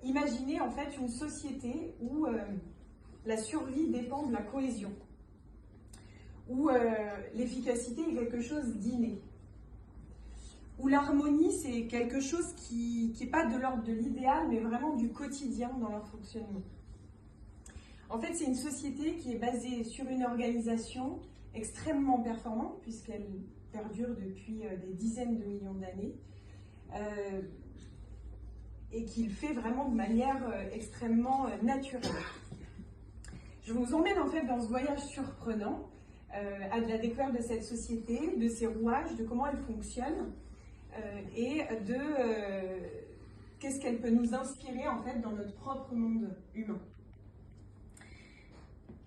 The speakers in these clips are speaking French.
Imaginez en fait une société où la survie dépend de la cohésion, où l'efficacité est quelque chose d'inné, où l'harmonie c'est quelque chose qui n'est pas de l'ordre de l'idéal, mais vraiment du quotidien dans leur fonctionnement. En fait, c'est une société qui est basée sur une organisation extrêmement performante, puisqu'elle perdure depuis des dizaines de millions d'années, et qu'il fait vraiment de manière extrêmement naturelle. Je vous emmène en fait dans ce voyage surprenant à la découverte de cette société, de ses rouages, de comment elle fonctionne et de qu'est-ce qu'elle peut nous inspirer en fait dans notre propre monde humain.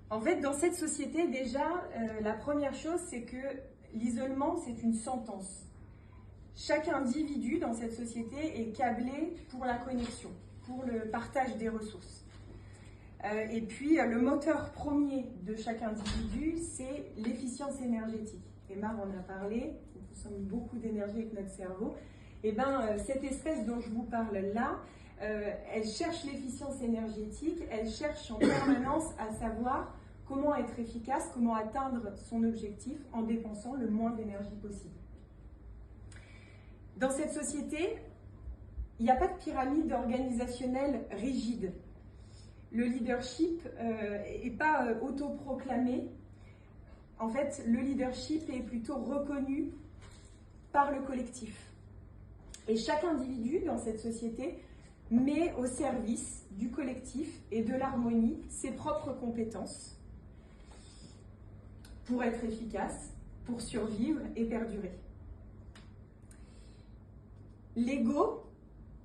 En fait, dans cette société, déjà, la première chose, c'est que l'isolement, c'est une sentence. Chaque individu dans cette société est câblé pour la connexion, pour le partage des ressources. Et puis, le moteur premier de chaque individu, c'est l'efficience énergétique. Emma en a parlé, nous consommons beaucoup d'énergie avec notre cerveau. Et bien, cette espèce dont je vous parle là, elle cherche l'efficience énergétique, elle cherche en permanence à savoir comment être efficace, comment atteindre son objectif en dépensant le moins d'énergie possible. Dans cette société, il n'y a pas de pyramide organisationnelle rigide. Le leadership n'est pas autoproclamé. En fait, le leadership est plutôt reconnu par le collectif. Et chaque individu dans cette société met au service du collectif et de l'harmonie ses propres compétences pour être efficace, pour survivre et perdurer. L'ego,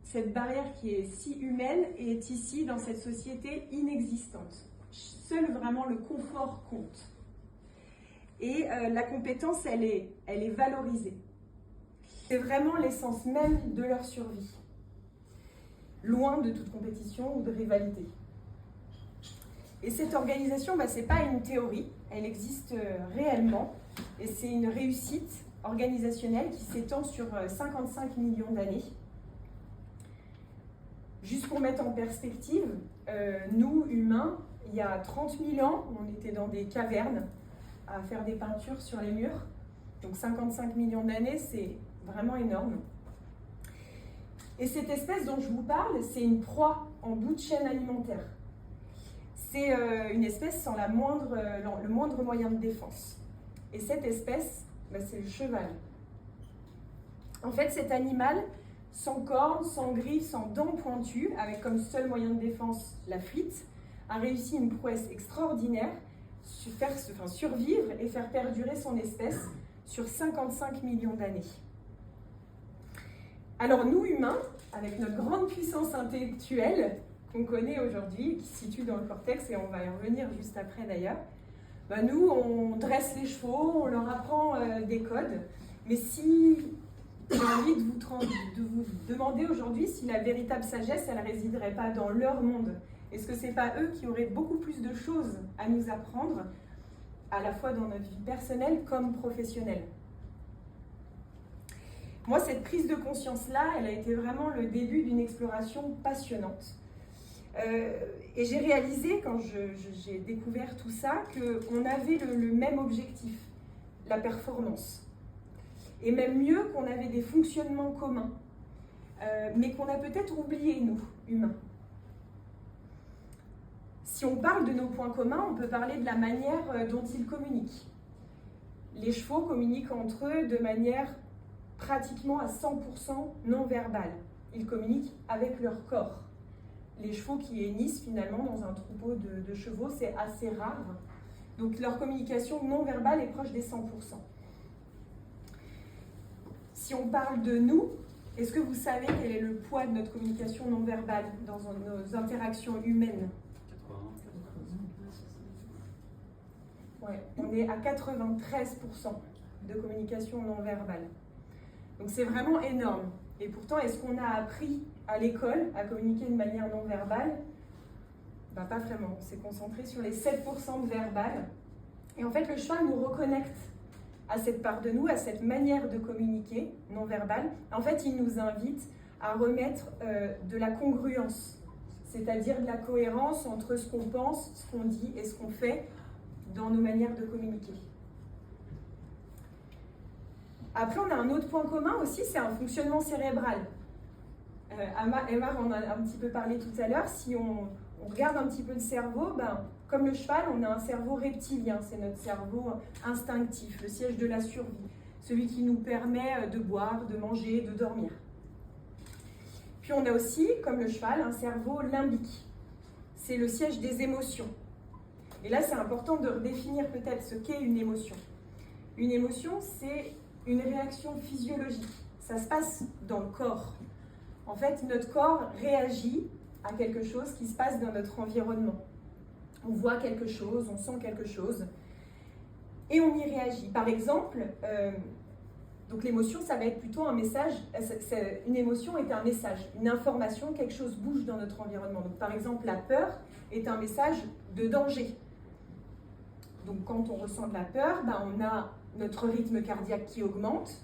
cette barrière qui est si humaine, est ici dans cette société inexistante. Seul vraiment le confort compte. Et la compétence, elle est valorisée. C'est vraiment l'essence même de leur survie, loin de toute compétition ou de rivalité. Et cette organisation, ce n'est pas une théorie, elle existe réellement, et c'est une réussite organisationnelle qui s'étend sur 55 millions d'années. Juste pour mettre en perspective, nous, humains, il y a 30 000 ans, on était dans des cavernes à faire des peintures sur les murs. Donc 55 millions d'années, c'est vraiment énorme. Et cette espèce dont je vous parle, c'est une proie en bout de chaîne alimentaire. C'est une espèce sans le moindre moyen de défense. Et cette espèce, c'est le cheval. En fait, cet animal, sans cornes, sans griffes, sans dents pointues, avec comme seul moyen de défense la fuite, a réussi une prouesse extraordinaire, survivre et faire perdurer son espèce sur 55 millions d'années. Alors nous, humains, avec notre grande puissance intellectuelle qu'on connaît aujourd'hui, qui se situe dans le cortex, et on va y revenir juste après d'ailleurs, nous, on dresse les chevaux, on leur apprend des codes, mais si j'ai envie de vous demander aujourd'hui si la véritable sagesse, elle ne résiderait pas dans leur monde. Est-ce que ce n'est pas eux qui auraient beaucoup plus de choses à nous apprendre, à la fois dans notre vie personnelle comme professionnelle? Moi, cette prise de conscience-là, elle a été vraiment le début d'une exploration passionnante. Et j'ai réalisé, quand j'ai découvert tout ça, qu'on avait le même objectif, la performance. Et même mieux, qu'on avait des fonctionnements communs, mais qu'on a peut-être oublié, nous, humains. Si on parle de nos points communs, on peut parler de la manière dont ils communiquent. Les chevaux communiquent entre eux de manière pratiquement à 100% non verbale. Ils communiquent avec leur corps. Les chevaux qui hennissent finalement dans un troupeau de chevaux, c'est assez rare. Donc leur communication non verbale est proche des 100%. Si on parle de nous, est-ce que vous savez quel est le poids de notre communication non verbale dans nos interactions humaines? 80. Ouais, on est à 93% de communication non verbale. Donc c'est vraiment énorme. Et pourtant, est-ce qu'on a appris à l'école à communiquer de manière non verbale? Pas vraiment. On s'est concentré sur les 7% de verbal. Et en fait, le cheval nous reconnecte à cette part de nous, à cette manière de communiquer non verbale. En fait, il nous invite à remettre de la congruence c'est-à-dire de la cohérence entre ce qu'on pense, ce qu'on dit et ce qu'on fait dans nos manières de communiquer. Après, on a un autre point commun aussi, c'est un fonctionnement cérébral. Emma en a un petit peu parlé tout à l'heure. Si on regarde un petit peu le cerveau, comme le cheval, on a un cerveau reptilien, c'est notre cerveau instinctif, le siège de la survie, celui qui nous permet de boire, de manger, de dormir. Puis on a aussi, comme le cheval, un cerveau limbique, c'est le siège des émotions. Et là, c'est important de redéfinir peut-être ce qu'est une émotion. Une émotion, c'est une réaction physiologique. Ça se passe dans le corps. En fait, notre corps réagit à quelque chose qui se passe dans notre environnement. On voit quelque chose, on sent quelque chose, et on y réagit. Par exemple, donc l'émotion, ça va être plutôt un message. Une émotion est un message, une information, quelque chose bouge dans notre environnement. Donc, par exemple, la peur est un message de danger. Donc, quand on ressent de la peur, on a notre rythme cardiaque qui augmente,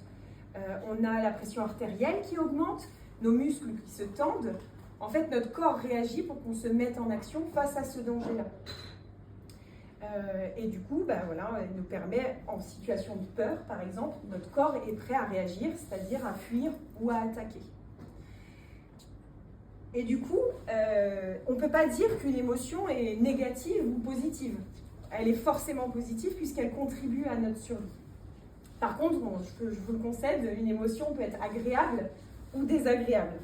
on a la pression artérielle qui augmente, nos muscles qui se tendent. En fait, notre corps réagit pour qu'on se mette en action face à ce danger-là. Et du coup, il nous permet, en situation de peur, par exemple, notre corps est prêt à réagir, c'est-à-dire à fuir ou à attaquer. Et du coup, on ne peut pas dire qu'une émotion est négative ou positive. Elle est forcément positive puisqu'elle contribue à notre survie. Par contre, je vous le concède, une émotion peut être agréable ou désagréable.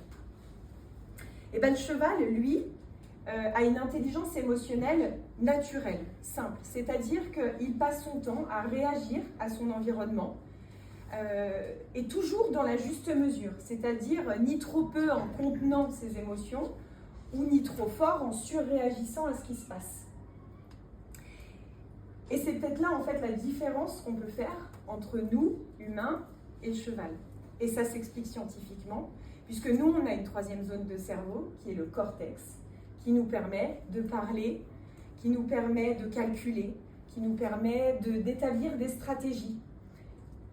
Et le cheval, lui, a une intelligence émotionnelle naturelle, simple. C'est-à-dire qu'il passe son temps à réagir à son environnement et toujours dans la juste mesure. C'est-à-dire ni trop peu en contenant ses émotions ou ni trop fort en surréagissant à ce qui se passe. Et c'est peut-être là, en fait, la différence qu'on peut faire entre nous, humains, et le cheval. Et ça s'explique scientifiquement, puisque nous, on a une troisième zone de cerveau, qui est le cortex, qui nous permet de parler, qui nous permet de calculer, qui nous permet d'établir des stratégies,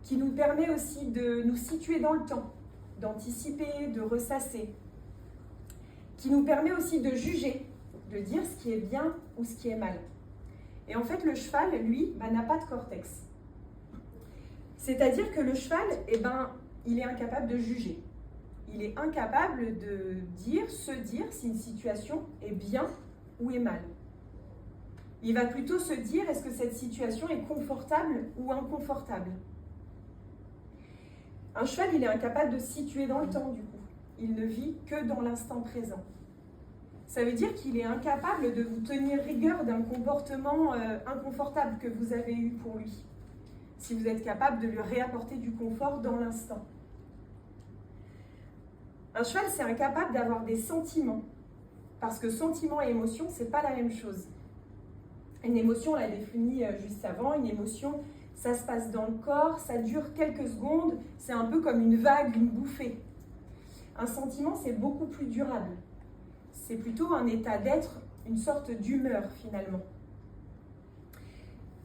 qui nous permet aussi de nous situer dans le temps, d'anticiper, de ressasser, qui nous permet aussi de juger, de dire ce qui est bien ou ce qui est mal. Et en fait, le cheval, lui, n'a pas de cortex. C'est-à-dire que le cheval, il est incapable de juger. Il est incapable de se dire si une situation est bien ou est mal. Il va plutôt se dire, est-ce que cette situation est confortable ou inconfortable? Un cheval, il est incapable de se situer dans le temps, du coup. Il ne vit que dans l'instant présent. Ça veut dire qu'il est incapable de vous tenir rigueur d'un comportement inconfortable que vous avez eu pour lui, si vous êtes capable de lui réapporter du confort dans l'instant. Un cheval, c'est incapable d'avoir des sentiments, parce que sentiment et émotion, c'est pas la même chose. Une émotion, on l'a définie juste avant, une émotion, ça se passe dans le corps, ça dure quelques secondes, c'est un peu comme une vague, une bouffée. Un sentiment, c'est beaucoup plus durable. C'est plutôt un état d'être, une sorte d'humeur finalement.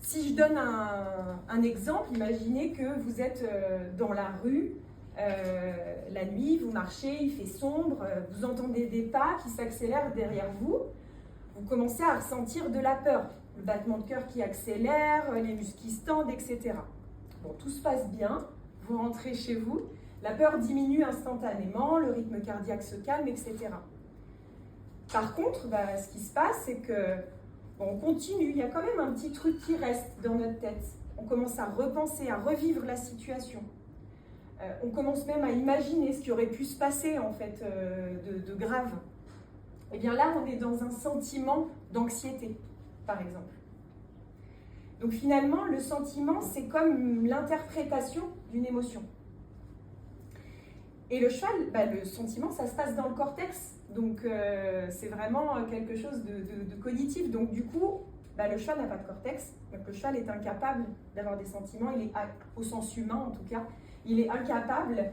Si je donne un exemple, imaginez que vous êtes dans la rue, la nuit, vous marchez, il fait sombre, vous entendez des pas qui s'accélèrent derrière vous, vous commencez à ressentir de la peur, le battement de cœur qui accélère, les muscles qui se tendent, etc. Bon, tout se passe bien, vous rentrez chez vous, la peur diminue instantanément, le rythme cardiaque se calme, etc. Par contre, ce qui se passe, c'est qu'on continue, il y a quand même un petit truc qui reste dans notre tête. On commence à repenser, à revivre la situation. On commence même à imaginer ce qui aurait pu se passer, en fait, de grave. Et bien là, on est dans un sentiment d'anxiété, par exemple. Donc finalement, le sentiment, c'est comme l'interprétation d'une émotion. Et le cheval, le sentiment, ça se passe dans le cortex. Donc, c'est vraiment quelque chose de cognitif. Donc, du coup, le cheval n'a pas de cortex. Donc, le cheval est incapable d'avoir des sentiments. Il est, au sens humain en tout cas, il est incapable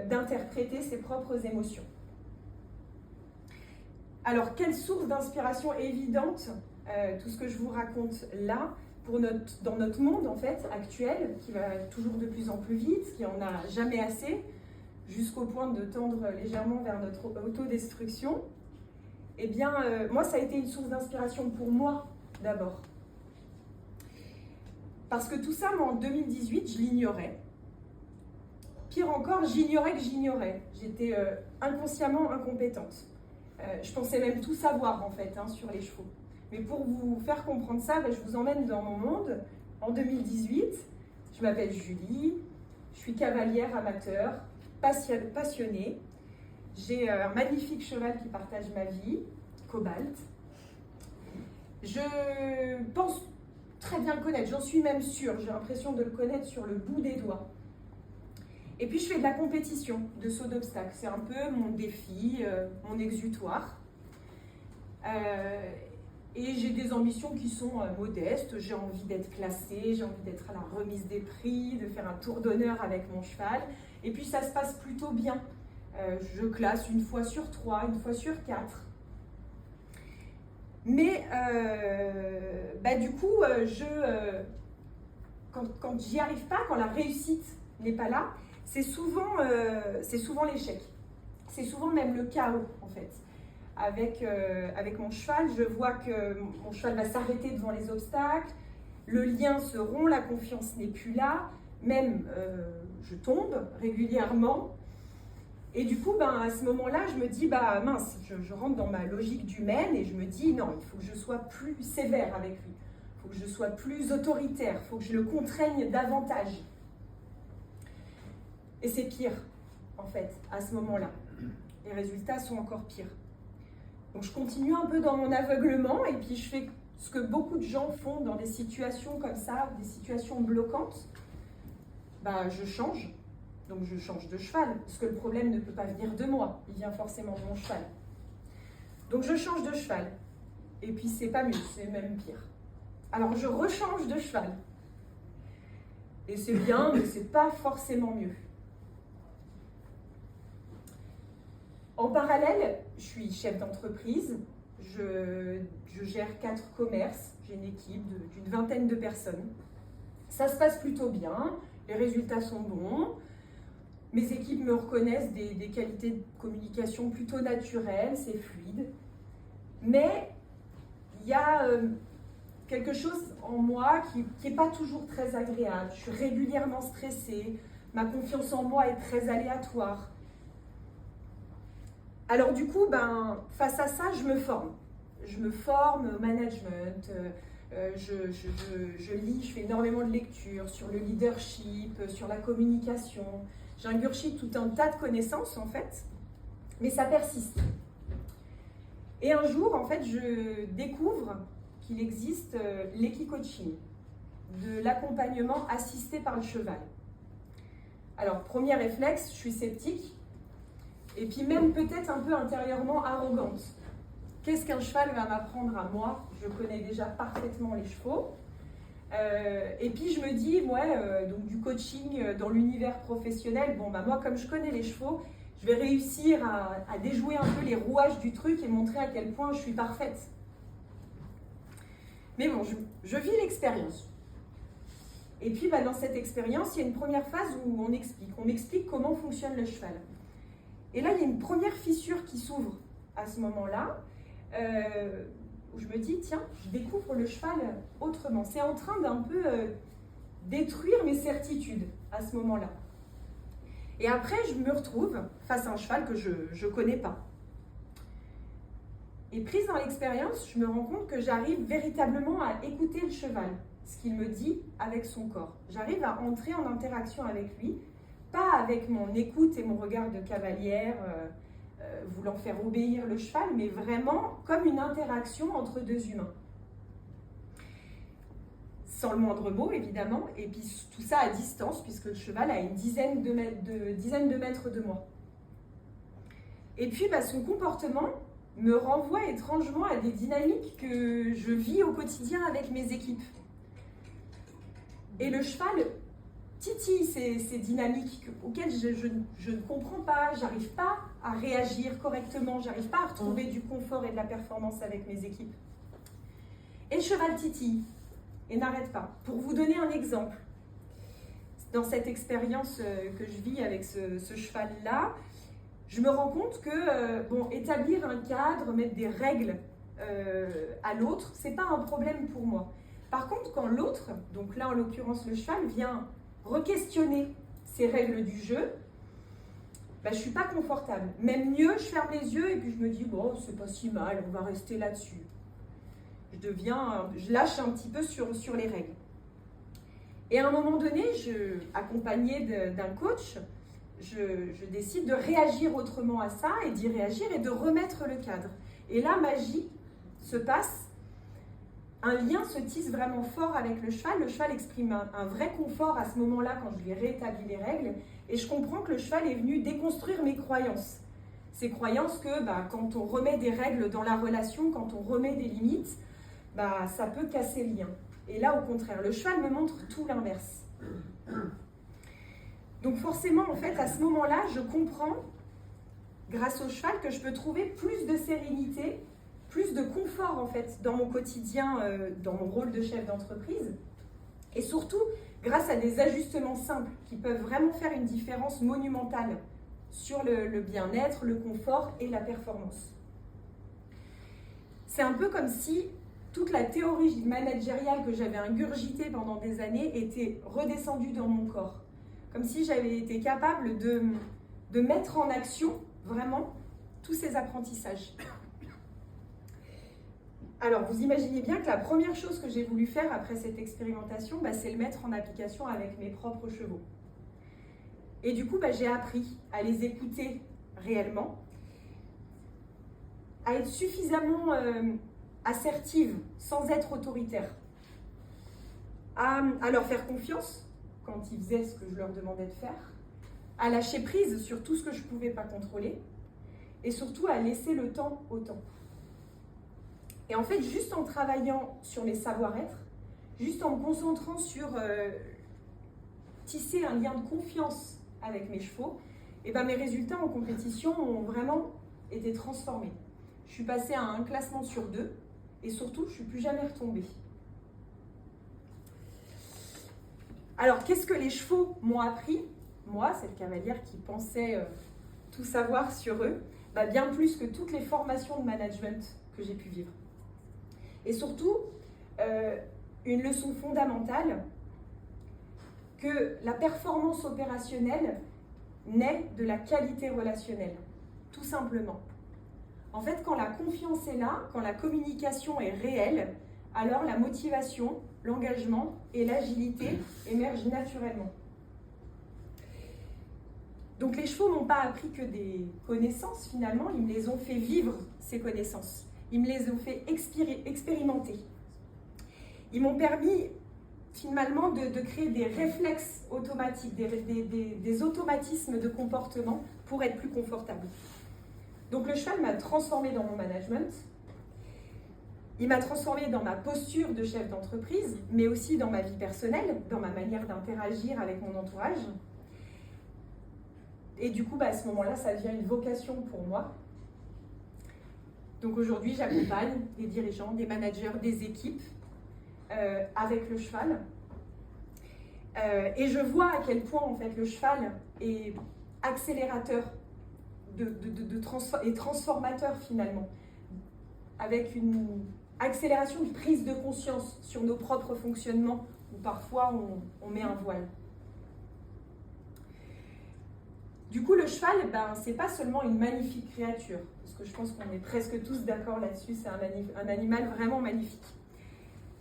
d'interpréter ses propres émotions. Alors, quelle source d'inspiration évidente, tout ce que je vous raconte là, dans notre monde en fait actuel, qui va toujours de plus en plus vite, qui en a jamais assez, jusqu'au point de tendre légèrement vers notre autodestruction, eh bien, moi, ça a été une source d'inspiration pour moi, d'abord. Parce que tout ça, moi, en 2018, je l'ignorais. Pire encore, j'ignorais que j'ignorais. J'étais inconsciemment incompétente. Je pensais même tout savoir, en fait, sur les chevaux. Mais pour vous faire comprendre ça, je vous emmène dans mon monde. En 2018, je m'appelle Julie, je suis cavalière amateur, passionnée. J'ai un magnifique cheval qui partage ma vie, Cobalt. Je pense très bien le connaître, j'en suis même sûre, j'ai l'impression de le connaître sur le bout des doigts. Et puis je fais de la compétition de saut d'obstacle, c'est un peu mon défi, mon exutoire. Et j'ai des ambitions qui sont modestes, j'ai envie d'être classée, j'ai envie d'être à la remise des prix, de faire un tour d'honneur avec mon cheval. Et puis ça se passe plutôt bien. Je classe une fois sur 3, une fois sur 4. Mais du coup, quand j'y arrive pas, quand la réussite n'est pas là, c'est souvent l'échec. C'est souvent même le chaos, en fait. Avec mon cheval, je vois que mon cheval va s'arrêter devant les obstacles, le lien se rompt, la confiance n'est plus là, même je tombe régulièrement. Et du coup, à ce moment-là, je me dis, mince, je rentre dans ma logique d'humaine et je me dis, non, il faut que je sois plus sévère avec lui. Il faut que je sois plus autoritaire, il faut que je le contraigne davantage. Et c'est pire, en fait, à ce moment-là. Les résultats sont encore pires. Donc je continue un peu dans mon aveuglement et puis je fais ce que beaucoup de gens font dans des situations comme ça, des situations bloquantes. Je change. Donc je change de cheval, parce que le problème ne peut pas venir de moi, il vient forcément de mon cheval. Donc je change de cheval, et puis c'est pas mieux, c'est même pire. Alors je rechange de cheval, et c'est bien, mais c'est pas forcément mieux. En parallèle, je suis chef d'entreprise, je gère 4 commerces, j'ai une équipe d'une vingtaine de personnes. Ça se passe plutôt bien, les résultats sont bons. Mes équipes me reconnaissent des qualités de communication plutôt naturelles, c'est fluide. Mais il y a quelque chose en moi qui n'est pas toujours très agréable. Je suis régulièrement stressée, ma confiance en moi est très aléatoire. Alors du coup, face à ça, je me forme. Je me forme au management, je lis, je fais énormément de lectures sur le leadership, sur la communication. J'ingurgite tout un tas de connaissances, en fait, mais ça persiste. Et un jour, en fait, je découvre qu'il existe l'équicoaching, de l'accompagnement assisté par le cheval. Alors, premier réflexe, je suis sceptique, et puis même peut-être un peu intérieurement arrogante. Qu'est-ce qu'un cheval va m'apprendre à moi? Je connais déjà parfaitement les chevaux. Et puis je me dis, donc du coaching dans l'univers professionnel, moi comme je connais les chevaux, je vais réussir à déjouer un peu les rouages du truc et montrer à quel point je suis parfaite. Mais bon, je vis l'expérience. Et puis dans cette expérience, il y a une première phase où on m'explique comment fonctionne le cheval. Et là, il y a une première fissure qui s'ouvre à ce moment-là, où je me dis, tiens, je découvre le cheval autrement. C'est en train d'un peu détruire mes certitudes à ce moment-là. Et après, je me retrouve face à un cheval que je ne connais pas. Et prise dans l'expérience, je me rends compte que j'arrive véritablement à écouter le cheval, ce qu'il me dit avec son corps. J'arrive à entrer en interaction avec lui, pas avec mon écoute et mon regard de cavalière, voulant faire obéir le cheval, mais vraiment comme une interaction entre deux humains. Sans le moindre mot, évidemment, et puis tout ça à distance, puisque le cheval a une dizaine de mètres de moi. Et puis, son comportement me renvoie étrangement à des dynamiques que je vis au quotidien avec mes équipes. Et le cheval titille ces dynamiques auxquelles je ne comprends pas, j'arrive pas à réagir correctement, j'arrive pas à retrouver du confort et de la performance avec mes équipes. Et le cheval titille et n'arrête pas. Pour vous donner un exemple, dans cette expérience que je vis avec ce cheval-là, je me rends compte que établir un cadre, mettre des règles à l'autre, c'est pas un problème pour moi. Par contre, quand l'autre, donc là en l'occurrence le cheval, vient re-questionner ces règles du jeu, je suis pas confortable. Même mieux, je ferme les yeux et puis je me dis bon, c'est pas si mal, on va rester là-dessus. Je lâche un petit peu sur les règles. Et à un moment donné, accompagnée d'un coach, je décide de réagir autrement à ça et d'y réagir et de remettre le cadre. Et là, magie se passe, un lien se tisse vraiment fort avec le cheval. Le cheval exprime un vrai confort à ce moment-là quand je lui ai rétabli les règles. Et je comprends que le cheval est venu déconstruire mes croyances. Ces croyances que quand on remet des règles dans la relation, quand on remet des limites, ça peut casser le lien. Et là, au contraire, le cheval me montre tout l'inverse. Donc forcément, en fait, à ce moment-là, je comprends, grâce au cheval, que je peux trouver plus de sérénité, plus de confort, en fait, dans mon quotidien, dans mon rôle de chef d'entreprise. Et surtout, grâce à des ajustements simples qui peuvent vraiment faire une différence monumentale sur le bien-être, le confort et la performance. C'est un peu comme si toute la théorie managériale que j'avais ingurgitée pendant des années était redescendue dans mon corps. Comme si j'avais été capable de mettre en action vraiment tous ces apprentissages. Alors, vous imaginez bien que la première chose que j'ai voulu faire après cette expérimentation, c'est le mettre en application avec mes propres chevaux. Et du coup, j'ai appris à les écouter réellement, à être suffisamment assertive sans être autoritaire, à leur faire confiance quand ils faisaient ce que je leur demandais de faire, à lâcher prise sur tout ce que je ne pouvais pas contrôler, et surtout à laisser le temps au temps. Et en fait, juste en travaillant sur mes savoir-être, juste en me concentrant sur tisser un lien de confiance avec mes chevaux, mes résultats en compétition ont vraiment été transformés. Je suis passée à un classement sur 2 et surtout, je ne suis plus jamais retombée. Alors, qu'est-ce que les chevaux m'ont appris? Moi, cette cavalière qui pensait tout savoir sur eux, bien plus que toutes les formations de management que j'ai pu vivre. Et surtout, une leçon fondamentale, que la performance opérationnelle naît de la qualité relationnelle, tout simplement. En fait, quand la confiance est là, quand la communication est réelle, alors la motivation, l'engagement et l'agilité émergent naturellement. Donc les chevaux n'ont pas appris que des connaissances finalement, ils me les ont fait vivre, ces connaissances. Ils me les ont fait expérimenter. Ils m'ont permis finalement de créer des réflexes automatiques, des automatismes de comportement pour être plus confortable. Donc le cheval m'a transformée dans mon management, il m'a transformée dans ma posture de chef d'entreprise, mais aussi dans ma vie personnelle, dans ma manière d'interagir avec mon entourage. Et du coup, à ce moment-là, ça devient une vocation pour moi. Donc aujourd'hui, j'accompagne des dirigeants, des managers, des équipes avec le cheval. Et je vois à quel point en fait, le cheval est accélérateur et transformateur finalement, avec une accélération de prise de conscience sur nos propres fonctionnements, où parfois on met un voile. Du coup, le cheval, c'est pas seulement une magnifique créature, parce que je pense qu'on est presque tous d'accord là-dessus, c'est un animal vraiment magnifique.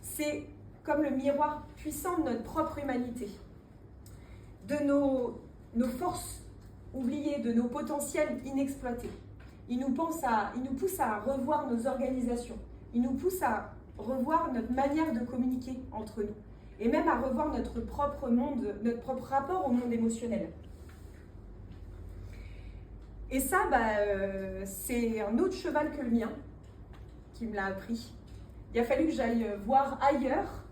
C'est comme le miroir puissant de notre propre humanité, de nos forces oubliées, de nos potentiels inexploités. Il nous pousse à revoir nos organisations, il nous pousse à revoir notre manière de communiquer entre nous, et même à revoir notre propre monde, notre propre rapport au monde émotionnel. Et ça, c'est un autre cheval que le mien qui me l'a appris. Il a fallu que j'aille voir ailleurs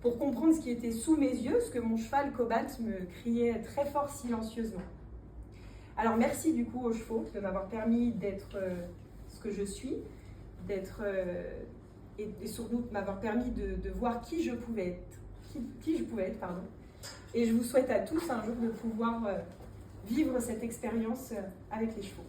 pour comprendre ce qui était sous mes yeux, ce que mon cheval Cobalt me criait très fort silencieusement. Alors merci du coup aux chevaux de m'avoir permis d'être ce que je suis, et surtout de m'avoir permis de voir qui je pouvais être, pardon. Et je vous souhaite à tous un jour de pouvoir vivre cette expérience avec les chevaux.